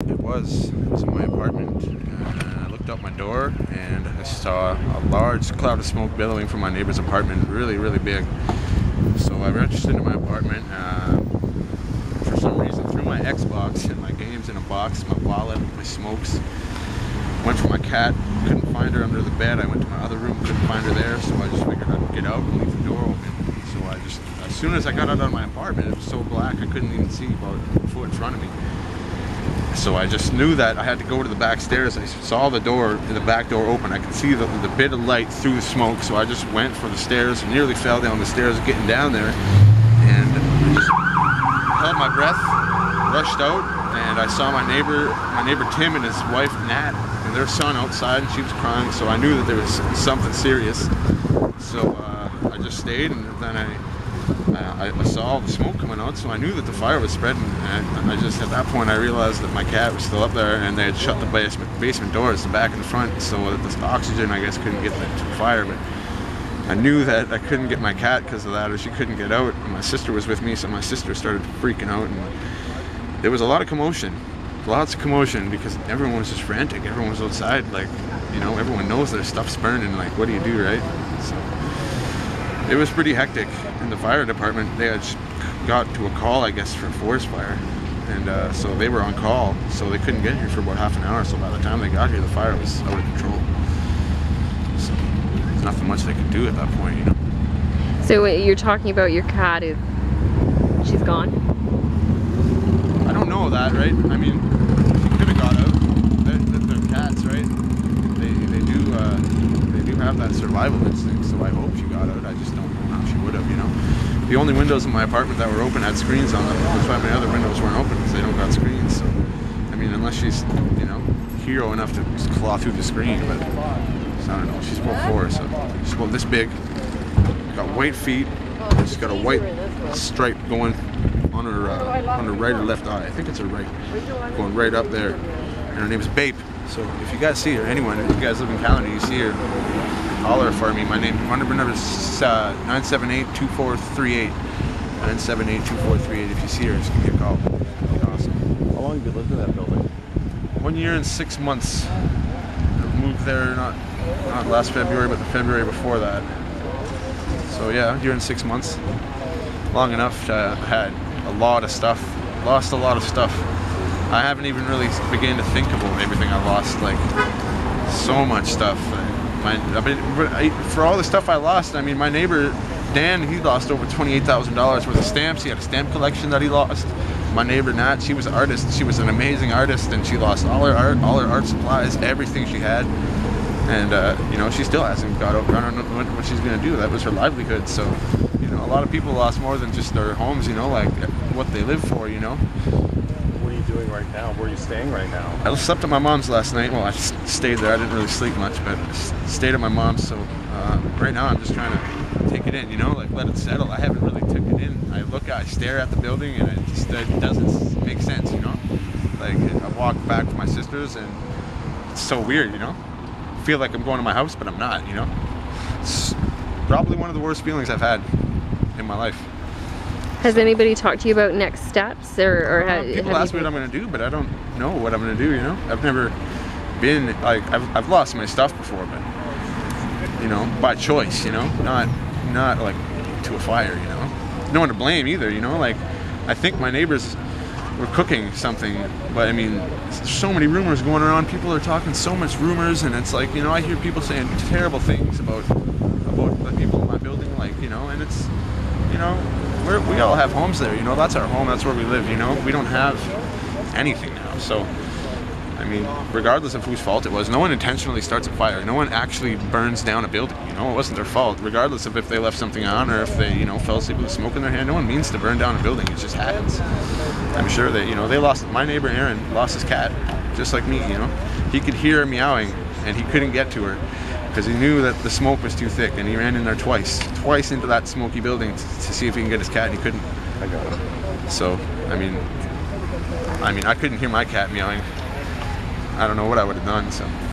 It was in my apartment. I looked out my door and I saw a large cloud of smoke billowing from my neighbor's apartment, really big. So I registered into my apartment. For some reason, threw my Xbox and my games in a box, my wallet, my smokes. Went for my cat, couldn't find her under the bed. I went to my other room, couldn't find her there, so I just figured I'd get out and leave the door open. So as soon as I got out of my apartment, it was so black I couldn't even see about a foot in front of me. So I just knew that I had to go to the back stairs. I saw the back door open. I could see the bit of light through the smoke, so I just went for the stairs, nearly fell down the stairs getting down there, and I just held my breath, rushed out, and I saw my neighbor Tim and his wife Nat and their son outside, and she was crying, so I knew that there was something serious. So I just stayed, and then I saw all the smoke coming out, so I knew that the fire was spreading, and I just, at that point, I realized that my cat was still up there, and they had shut the basement doors, the back and the front, so that the oxygen, I guess, couldn't get to the fire. But I knew that I couldn't get my cat because of that, or she couldn't get out, and my sister was with me, so my sister started freaking out, and there was a lot of commotion. Lots of commotion, because everyone was just frantic. Everyone was outside, like, you know, everyone knows their stuff's burning, like, what do you do, right? So it was pretty hectic. In the fire department, they had got to a call, I guess, for a forest fire, and so they were on call, so they couldn't get here for about half an hour. So by the time they got here, the fire was out of control. So there's nothing much they could do at that point, you know. So you're talking about your cat? She's gone? I don't know that, right? I mean, she could have got out. They're cats, right? They do have that survival instinct. So I hope she got out. I just don't know how she would have, you know. The only windows in my apartment that were open had screens on them. That's why my other windows weren't open, because they don't got screens. So, I mean, unless she's, you know, hero enough to just claw through the screen, but I don't know. She's about 4, so she's about this big. Got white feet. She's got a white stripe going on her right or left eye. I think it's her right, going right up there. And her name is Bape. So if you guys see her, anyone, if you guys live in Callander, you see her, holler for me. My number is 978-2438. 978-2438. If you see her, just give me a call. It'd be awesome. How long have you lived in that building? 1 year and 6 months. I moved there not last February, but the February before that. So yeah, 1 year and 6 months. Long enough to had a lot of stuff. Lost a lot of stuff. I haven't even really begun to think about everything I lost. Like, so much stuff. For all the stuff I lost, I mean, my neighbor Dan, he lost over $28,000 worth of stamps. He had a stamp collection that he lost. My neighbor Nat, she was an artist. She was an amazing artist, and she lost all her art supplies, everything she had. And you know, she still hasn't got over. I don't know what she's gonna do. That was her livelihood. So, you know, a lot of people lost more than just their homes. You know, like what they live for. You know. What are you doing right now? Where are you staying right now? I slept at my mom's last night. Well, I stayed there. I didn't really sleep much, but I stayed at my mom's. So right now, I'm just trying to take it in. You know, like let it settle. I haven't really took it in. I stare at the building, and it doesn't make sense. You know, like I walk back to my sister's, and it's so weird. You know. Feel like I'm going to my house, but I'm not, you know. It's probably one of the worst feelings I've had in my life. Has anybody talked to you about next steps, or people ask me what I'm going to do, but I don't know what I'm going to do, you know. I've never been, like, I've lost my stuff before, but, you know, by choice, you know, not like to a fire, you know. No one to blame either, you know. Like, I think my neighbors were cooking something, but I mean, there's so many rumors going around. People are talking so much rumors, and it's like, you know, I hear people saying terrible things about the people in my building, like, you know, and it's, you know, we all have homes there, you know. That's our home. That's where we live, you know. We don't have anything now, so I mean, regardless of whose fault it was, no one intentionally starts a fire. No one actually burns down a building, you know. It wasn't their fault, regardless of if they left something on or if they, you know, fell asleep with smoke in their hand. No one means to burn down a building. It just happens. I'm sure that, you know, my neighbor Aaron lost his cat, just like me, you know. He could hear her meowing, and he couldn't get to her because he knew that the smoke was too thick, and he ran in there twice into that smoky building to see if he can get his cat, and he couldn't. I got it. So, I mean, I couldn't hear my cat meowing. I don't know what I would have done, so.